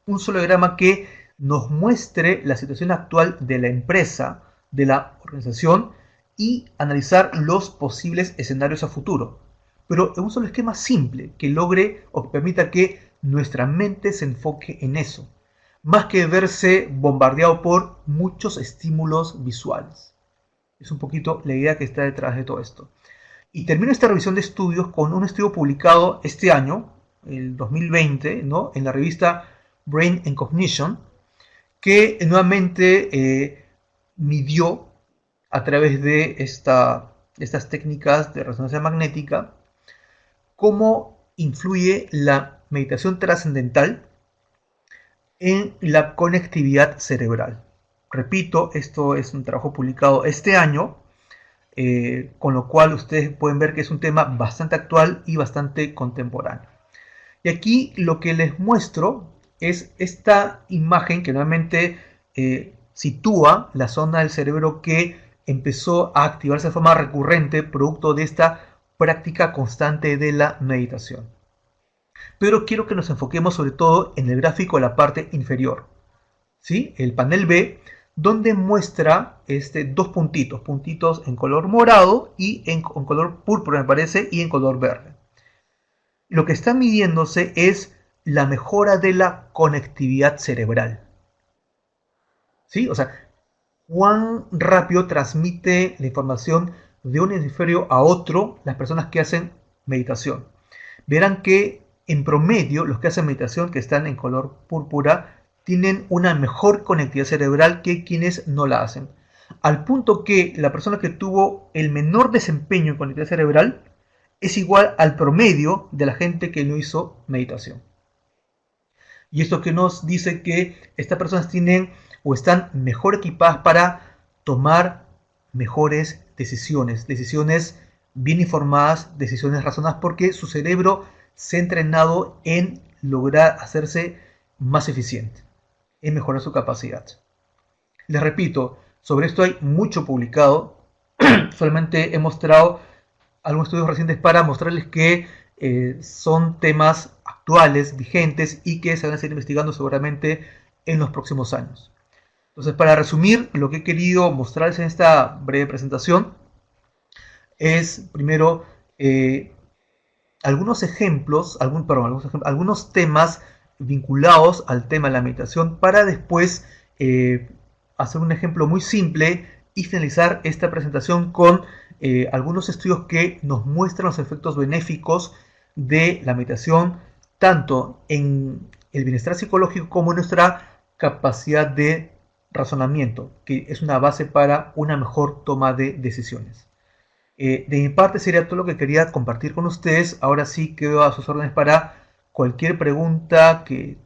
Speaker 1: un solo diagrama que nos muestre la situación actual de la empresa, de la organización y analizar los posibles escenarios a futuro. Pero en un solo esquema simple que logre o que permita que nuestra mente se enfoque en eso, más que verse bombardeado por muchos estímulos visuales. Es un poquito la idea que está detrás de todo esto. Y termino esta revisión de estudios con un estudio publicado este año, el 2020, ¿no? En la revista Brain and Cognition, que nuevamente midió a través de estas técnicas de resonancia magnética cómo influye la meditación trascendental en la conectividad cerebral. Repito, esto es un trabajo publicado este año, con lo cual ustedes pueden ver que es un tema bastante actual y bastante contemporáneo. Y aquí lo que les muestro es esta imagen que nuevamente sitúa la zona del cerebro que empezó a activarse de forma recurrente producto de esta práctica constante de la meditación. Pero quiero que nos enfoquemos sobre todo en el gráfico de la parte inferior, ¿sí? El panel B, donde muestra dos puntitos en color morado y en color púrpura, me parece, y en color verde. Lo que está midiéndose es la mejora de la conectividad cerebral, ¿sí? O sea, cuán rápido transmite la información de un hemisferio a otro las personas que hacen meditación. Verán que en promedio los que hacen meditación, que están en color púrpura, tienen una mejor conectividad cerebral que quienes no la hacen. Al punto que la persona que tuvo el menor desempeño en conectividad cerebral es igual al promedio de la gente que no hizo meditación. Y esto que nos dice que estas personas tienen o están mejor equipadas para tomar mejores decisiones, decisiones bien informadas, decisiones razonadas, porque su cerebro se ha entrenado en lograr hacerse más eficiente, en mejorar su capacidad. Les repito, sobre esto hay mucho publicado, solamente he mostrado algunos estudios recientes para mostrarles que son temas actuales, vigentes y que se van a seguir investigando seguramente en los próximos años. Entonces, para resumir, lo que he querido mostrarles en esta breve presentación es, primero, algunos temas vinculados al tema de la meditación para después hacer un ejemplo muy simple y finalizar esta presentación con algunos estudios que nos muestran los efectos benéficos de la meditación, tanto en el bienestar psicológico como en nuestra capacidad de razonamiento, que es una base para una mejor toma de decisiones. De mi parte sería todo lo que quería compartir con ustedes. Ahora sí quedo a sus órdenes para cualquier pregunta que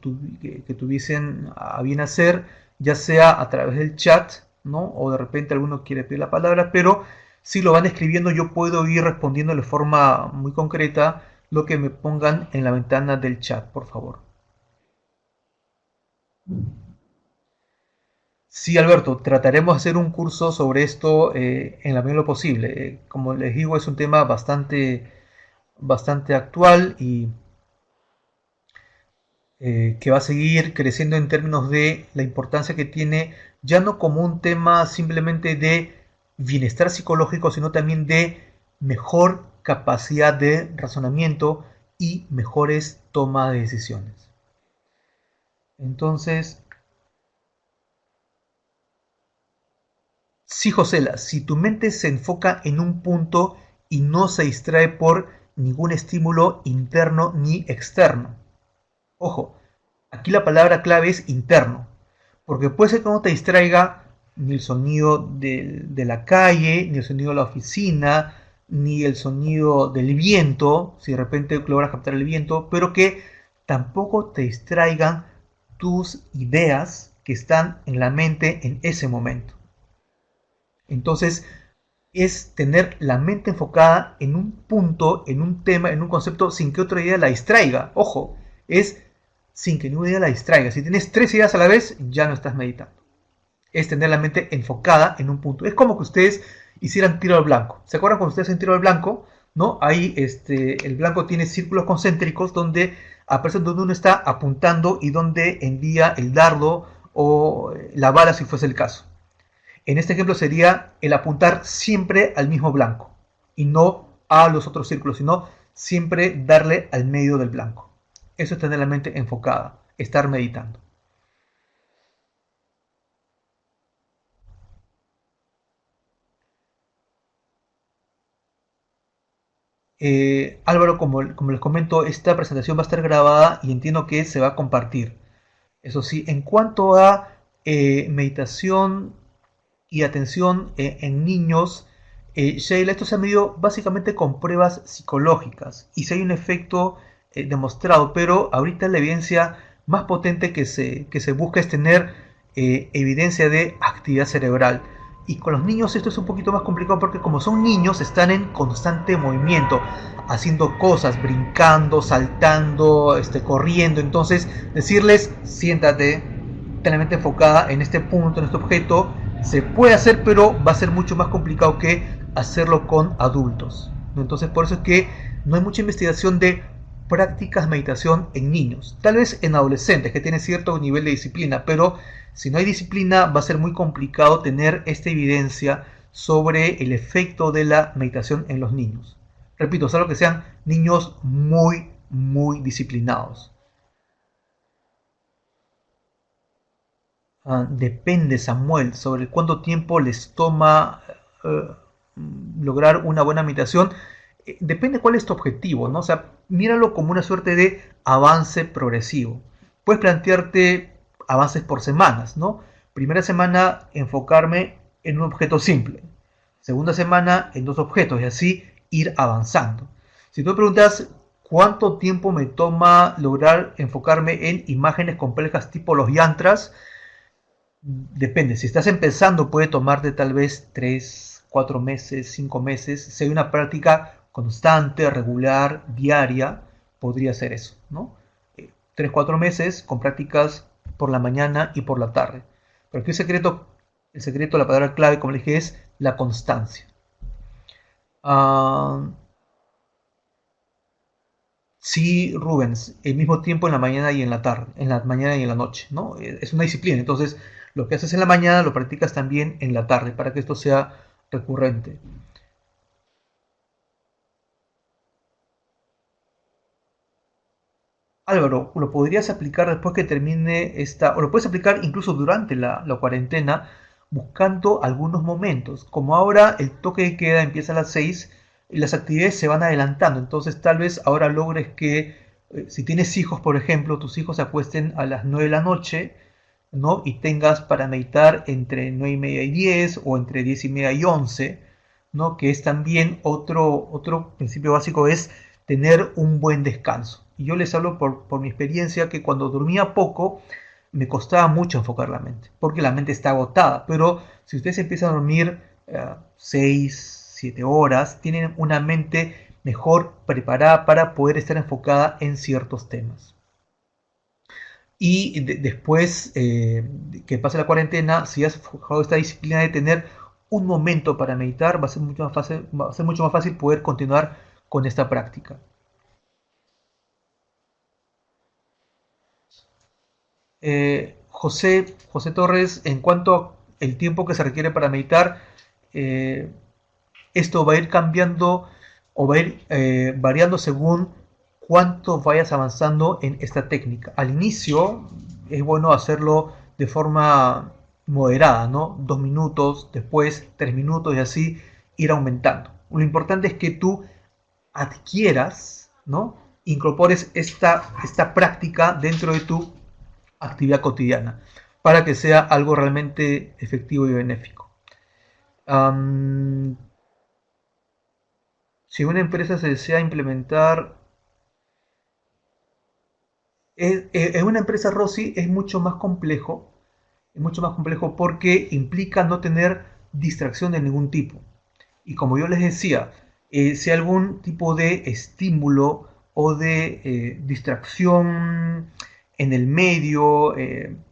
Speaker 1: tuviesen a bien hacer, ya sea a través del chat, ¿no? O de repente alguno quiere pedir la palabra, pero si lo van escribiendo yo puedo ir respondiendo de forma muy concreta lo que me pongan en la ventana del chat, por favor. Sí, Alberto, trataremos de hacer un curso sobre esto en la medida de lo posible. Como les digo, es un tema bastante actual y que va a seguir creciendo en términos de la importancia que tiene, ya no como un tema simplemente de bienestar psicológico, sino también de mejor capacidad de razonamiento y mejores tomas de decisiones. Entonces, sí, Josela, si tu mente se enfoca en un punto y no se distrae por ningún estímulo interno ni externo. Ojo, aquí la palabra clave es interno, porque puede ser que no te distraiga ni el sonido de la calle, ni el sonido de la oficina, ni el sonido del viento, si de repente logras captar el viento, pero que tampoco te distraigan tus ideas que están en la mente en ese momento. Entonces, es tener la mente enfocada en un punto, en un tema, en un concepto, sin que otra idea la distraiga. Ojo, es sin que ninguna idea la distraiga. Si tienes 3 ideas a la vez, ya no estás meditando. Es tener la mente enfocada en un punto. Es como que ustedes hicieran tiro al blanco. ¿Se acuerdan cuando ustedes hacen tiro al blanco? ¿No? Ahí el blanco tiene círculos concéntricos donde aparece donde uno está apuntando y donde envía el dardo o la bala si fuese el caso. En este ejemplo sería el apuntar siempre al mismo blanco y no a los otros círculos, sino siempre darle al medio del blanco. Eso es tener la mente enfocada, estar meditando. Álvaro, como les comento, esta presentación va a estar grabada y entiendo que se va a compartir. Eso sí, en cuanto a meditación y atención en niños, Sheila, esto se ha medido básicamente con pruebas psicológicas y si hay un efecto demostrado, pero ahorita la evidencia más potente que se busca es tener evidencia de actividad cerebral. Y con los niños esto es un poquito más complicado porque como son niños están en constante movimiento, haciendo cosas, brincando, saltando, corriendo. Entonces decirles, siéntate, ten la mente enfocada en este punto, en este objeto, se puede hacer, pero va a ser mucho más complicado que hacerlo con adultos. Entonces por eso es que no hay mucha investigación de prácticas de meditación en niños. Tal vez en adolescentes que tienen cierto nivel de disciplina, pero si no hay disciplina va a ser muy complicado tener esta evidencia sobre el efecto de la meditación en los niños. Repito, salvo que sean niños muy disciplinados. Depende, Samuel, sobre cuánto tiempo les toma eh, lograr una buena meditación. Depende cuál es tu objetivo, ¿no? O sea, míralo como una suerte de avance progresivo. Puedes plantearte avances por semanas, ¿no? Primera semana, enfocarme en un objeto simple. Segunda semana, en dos objetos, y así ir avanzando. Si tú me preguntas cuánto tiempo me toma lograr enfocarme en imágenes complejas tipo los yantras, depende. Si estás empezando, puede tomarte tal vez 3, 4 meses, 5 meses. Si hay una práctica constante, regular, diaria, podría ser eso, ¿no? 3, 4 meses con prácticas por la mañana y por la tarde. Pero aquí el secreto, la palabra clave, como le dije, es la constancia. Ah, sí, Rubens, el mismo tiempo en la mañana y en la tarde, en la mañana y en la noche, ¿no? Es una disciplina, entonces lo que haces en la mañana lo practicas también en la tarde para que esto sea recurrente. Álvaro, lo podrías aplicar después que termine esta, o lo puedes aplicar incluso durante la cuarentena, buscando algunos momentos. Como ahora el toque de queda empieza a las 6 y las actividades se van adelantando, entonces tal vez ahora logres que, si tienes hijos, por ejemplo, tus hijos se acuesten a las 9 de la noche, ¿no? Y tengas para meditar entre 9 y media y 10 o entre 10 y media y 11, ¿no? Que es también otro principio básico, es tener un buen descanso. Y yo les hablo por mi experiencia que cuando dormía poco me costaba mucho enfocar la mente, porque la mente está agotada. Pero si ustedes empiezan a dormir 6, 7 horas, tienen una mente mejor preparada para poder estar enfocada en ciertos temas. Y después que pase la cuarentena, si has forjado esta disciplina de tener un momento para meditar, va a ser mucho más fácil poder continuar con esta práctica. José Torres, en cuanto al tiempo que se requiere para meditar, eh, esto va a ir cambiando o va a ir variando según cuánto vayas avanzando en esta técnica. Al inicio es bueno hacerlo de forma moderada, ¿no? 2 minutos, después 3 minutos y así ir aumentando. Lo importante es que tú adquieras, ¿no? Incorpores esta práctica dentro de tu actividad cotidiana para que sea algo realmente efectivo y benéfico. Um, si una empresa se desea implementar, en una empresa Rossi es mucho más complejo porque implica no tener distracción de ningún tipo. Y como yo les decía, si hay algún tipo de estímulo o de distracción en el medio,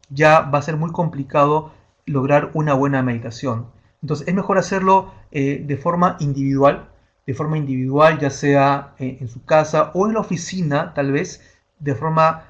Speaker 1: ya va a ser muy complicado lograr una buena meditación. Entonces es mejor hacerlo de forma individual, ya sea en su casa o en la oficina, tal vez, de forma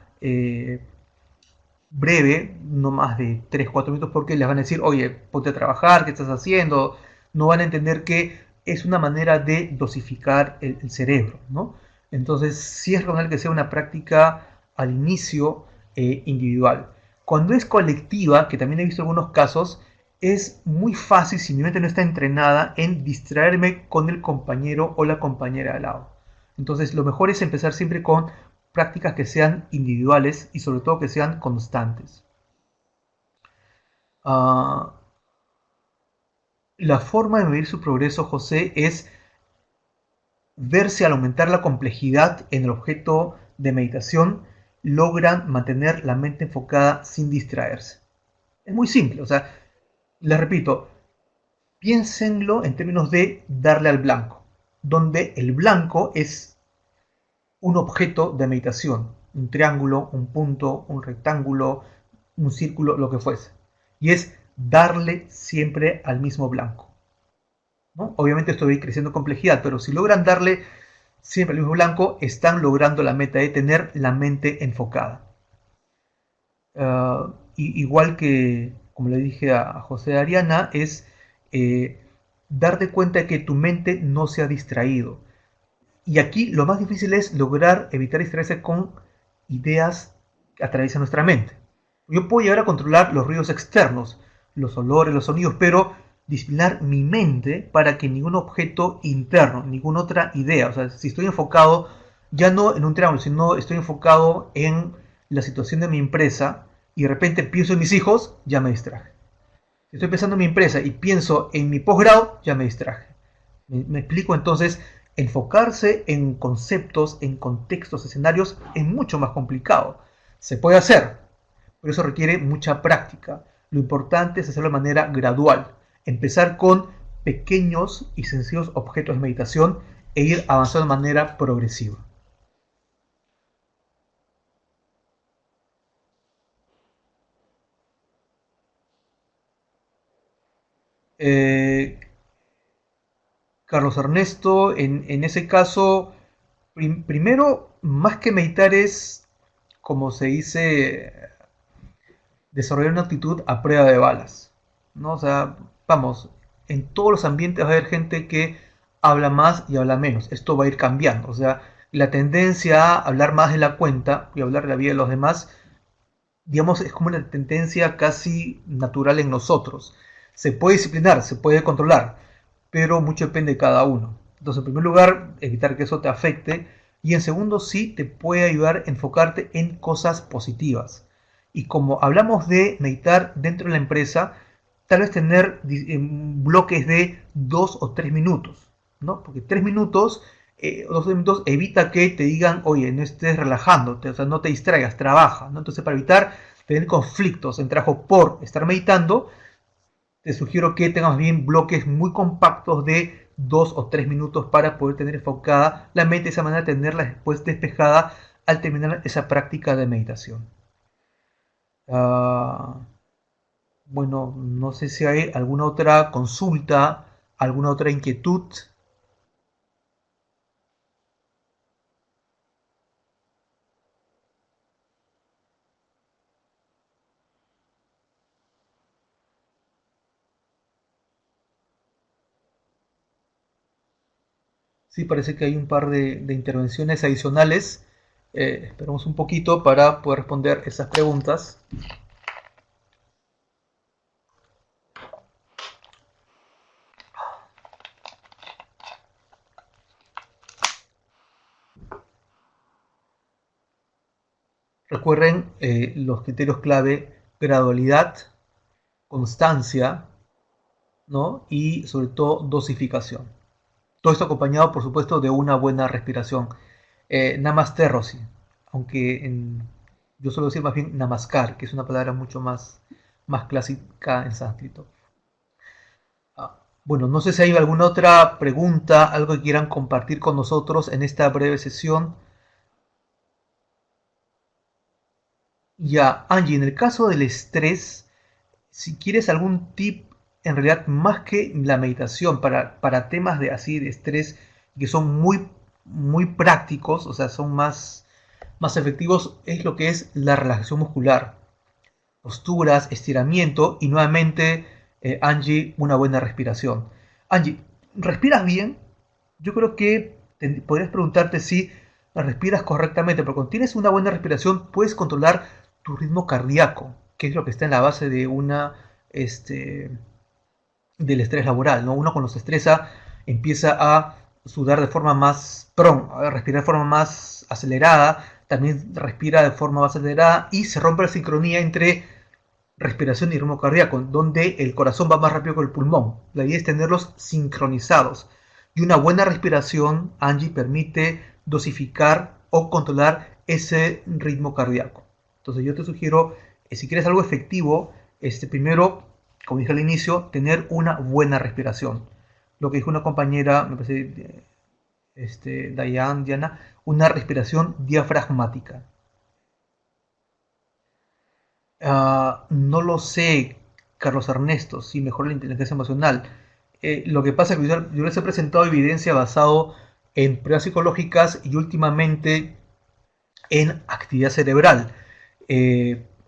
Speaker 1: breve, no más de 3 4 minutos, porque les van a decir, oye, ponte a trabajar, ¿qué estás haciendo? No van a entender que es una manera de dosificar el cerebro, ¿no? Entonces, sí es recomendable que sea una práctica al inicio individual. Cuando es colectiva, que también he visto algunos casos, es muy fácil, si mi mente no está entrenada, en distraerme con el compañero o la compañera al lado. Entonces, lo mejor es empezar siempre con prácticas que sean individuales y sobre todo que sean constantes. Ah, la forma de medir su progreso, José, es ver si al aumentar la complejidad en el objeto de meditación logran mantener la mente enfocada sin distraerse. Es muy simple, o sea, les repito, piénsenlo en términos de darle al blanco, donde el blanco es un objeto de meditación, un triángulo, un punto, un rectángulo, un círculo, lo que fuese. Y es darle siempre al mismo blanco, ¿no? Obviamente esto va a ir creciendo en complejidad, pero si logran darle siempre al mismo blanco, están logrando la meta de tener la mente enfocada. Igual que, como le dije a José Ariana, es eh, darte cuenta de que tu mente no se ha distraído. Y aquí lo más difícil es lograr evitar distraerse con ideas que atraviesan nuestra mente. Yo puedo llegar a controlar los ruidos externos, los olores, los sonidos, pero disciplinar mi mente para que ningún objeto interno, ninguna otra idea, o sea, si estoy enfocado ya no en un triángulo, sino estoy enfocado en la situación de mi empresa y de repente pienso en mis hijos, ya me distraje. Si estoy pensando en mi empresa y pienso en mi posgrado, ya me distraje. Me explico entonces, enfocarse en conceptos, en contextos, escenarios es mucho más complicado. Se puede hacer, pero eso requiere mucha práctica. Lo importante es hacerlo de manera gradual. Empezar con pequeños y sencillos objetos de meditación e ir avanzando de manera progresiva. Eh, Carlos Ernesto, en ese caso, primero, más que meditar es, como se dice, desarrollar una actitud a prueba de balas, ¿no? O sea, vamos, en todos los ambientes va a haber gente que habla más y habla menos. Esto va a ir cambiando. O sea, la tendencia a hablar más de la cuenta y hablar de la vida de los demás, digamos, es como una tendencia casi natural en nosotros. Se puede disciplinar, se puede controlar, pero mucho depende de cada uno. Entonces, en primer lugar, evitar que eso te afecte. Y en segundo, sí te puede ayudar a enfocarte en cosas positivas. Y como hablamos de meditar dentro de la empresa, tal vez tener bloques de 2 o 3 minutos, ¿no? Porque 3 minutos, 2 o 3 minutos evita que te digan, oye, no estés relajándote, o sea, no te distraigas, trabaja, ¿no? Entonces, para evitar tener conflictos en trabajo por estar meditando, te sugiero que tengas bien bloques muy compactos de 2 o 3 minutos para poder tener enfocada la mente de esa manera, tenerla después despejada al terminar esa práctica de meditación. Uh, bueno, no sé si hay alguna otra consulta, alguna otra inquietud. Sí, parece que hay un par de intervenciones adicionales. Esperamos un poquito para poder responder esas preguntas. Recuerden los criterios clave: gradualidad, constancia, ¿no? Y sobre todo dosificación. Todo esto acompañado, por supuesto, de una buena respiración. Namaste, Rosy, aunque yo suelo decir más bien namaskar, que es una palabra mucho más clásica en sánscrito. Bueno, no sé si hay alguna otra pregunta, algo que quieran compartir con nosotros en esta breve sesión. Ya, Angie, en el caso del estrés, si quieres algún tip, en realidad más que la meditación, para temas de así de estrés que son muy prácticos, o sea, son más efectivos, es lo que es la relajación muscular, posturas, estiramiento y nuevamente, Angie, una buena respiración. Angie, ¿respiras bien? Yo creo que podrías preguntarte si respiras correctamente, porque cuando tienes una buena respiración puedes controlar tu ritmo cardíaco, que es lo que está en la base de este, del estrés laboral, ¿no? Uno cuando se estresa empieza a sudar de forma más a respirar de forma más acelerada, también respira de forma más acelerada y se rompe la sincronía entre respiración y ritmo cardíaco, donde el corazón va más rápido que el pulmón. La idea es tenerlos sincronizados. Y una buena respiración, Angie, permite dosificar o controlar ese ritmo cardíaco. Entonces yo te sugiero, si quieres algo efectivo, Primero, como dije al inicio, tener una buena respiración. Lo que dijo una compañera, me parece, Diana, una respiración diafragmática. No lo sé, Carlos Ernesto, si mejora la inteligencia emocional. Lo que pasa es que yo les he presentado evidencia basado en pruebas psicológicas y últimamente en actividad cerebral.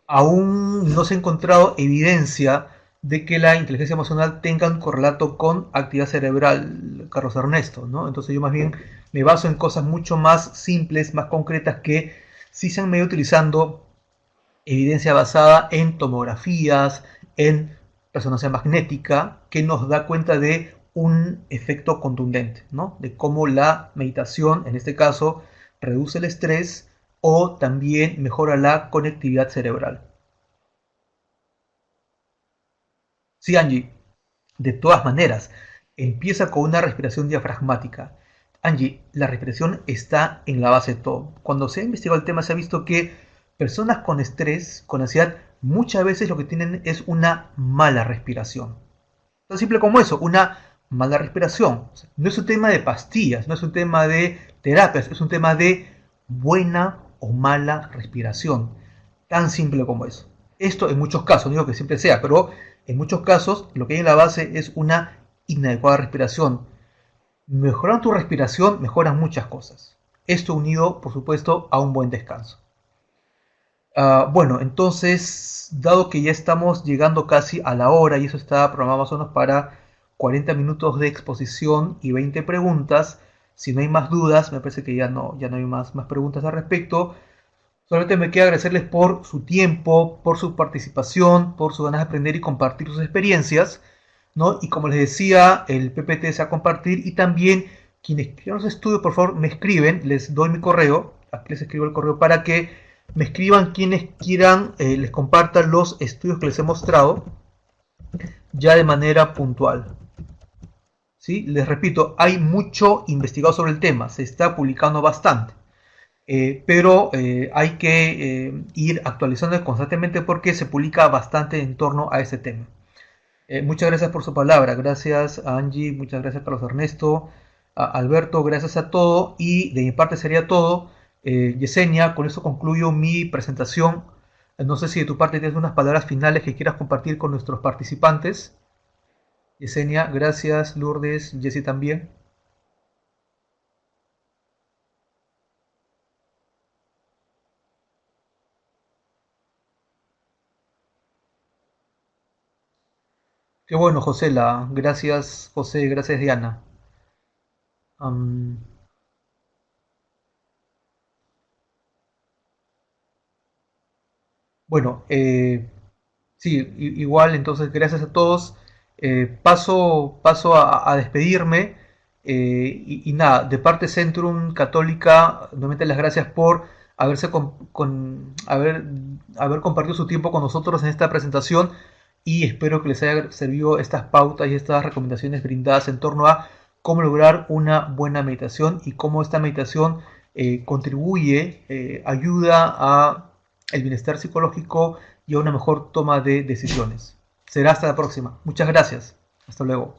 Speaker 1: Aún no se ha encontrado evidencia de que la inteligencia emocional tenga un correlato con actividad cerebral, Carlos Ernesto, ¿no? Entonces yo más bien me baso en cosas mucho más simples, más concretas que sí se han medio utilizando evidencia basada en tomografías, en resonancia magnética, que nos da cuenta de un efecto contundente, ¿no? De cómo la meditación, en este caso, reduce el estrés o también mejora la conectividad cerebral. Sí, Angie, de todas maneras, empieza con una respiración diafragmática. Angie, la respiración está en la base de todo. Cuando se ha investigado el tema, se ha visto que personas con estrés, con ansiedad, muchas veces lo que tienen es una mala respiración. Tan simple como eso, una mala respiración. No es un tema de pastillas, no es un tema de terapias, es un tema de buena o mala respiración. Tan simple como eso. Esto en muchos casos, no digo que siempre sea, pero en muchos casos lo que hay en la base es una inadecuada respiración. Mejorando tu respiración, mejoran muchas cosas. Esto unido, por supuesto, a un buen descanso. Bueno, entonces, dado que ya estamos llegando casi a la hora y eso está programado más o menos para 40 minutos de exposición y 20 preguntas, si no hay más dudas, me parece que ya no hay más preguntas al respecto. Solamente me queda agradecerles por su tiempo, por su participación, por su ganas de aprender y compartir sus experiencias, ¿no? Y como les decía, el PPT se va a compartir y también quienes quieran los estudios, por favor, me escriben, les doy mi correo, aquí les escribo el correo para que me escriban quienes quieran, les compartan los estudios que les he mostrado ya de manera puntual. ¿Sí? Les repito, hay mucho investigado sobre el tema, se está publicando bastante. Pero hay que ir actualizando constantemente porque se publica bastante en torno a ese tema. Muchas gracias por su palabra, gracias a Angie, muchas gracias a Carlos Ernesto, a Alberto, gracias a todo y de mi parte sería todo. Yesenia, con eso concluyo mi presentación. No sé si de tu parte tienes unas palabras finales que quieras compartir con nuestros participantes. Yesenia, gracias, Lourdes, Jessy también. Qué bueno, Josela, gracias José, gracias Diana. Am, bueno, sí, igual, entonces gracias a todos. Paso a despedirme y nada, de parte Centrum Católica, nuevamente las gracias por haber compartido su tiempo con nosotros en esta presentación y espero que les haya servido estas pautas y estas recomendaciones brindadas en torno a cómo lograr una buena meditación y cómo esta meditación contribuye, ayuda a el bienestar psicológico y a una mejor toma de decisiones. Será hasta la próxima. Muchas gracias. Hasta luego.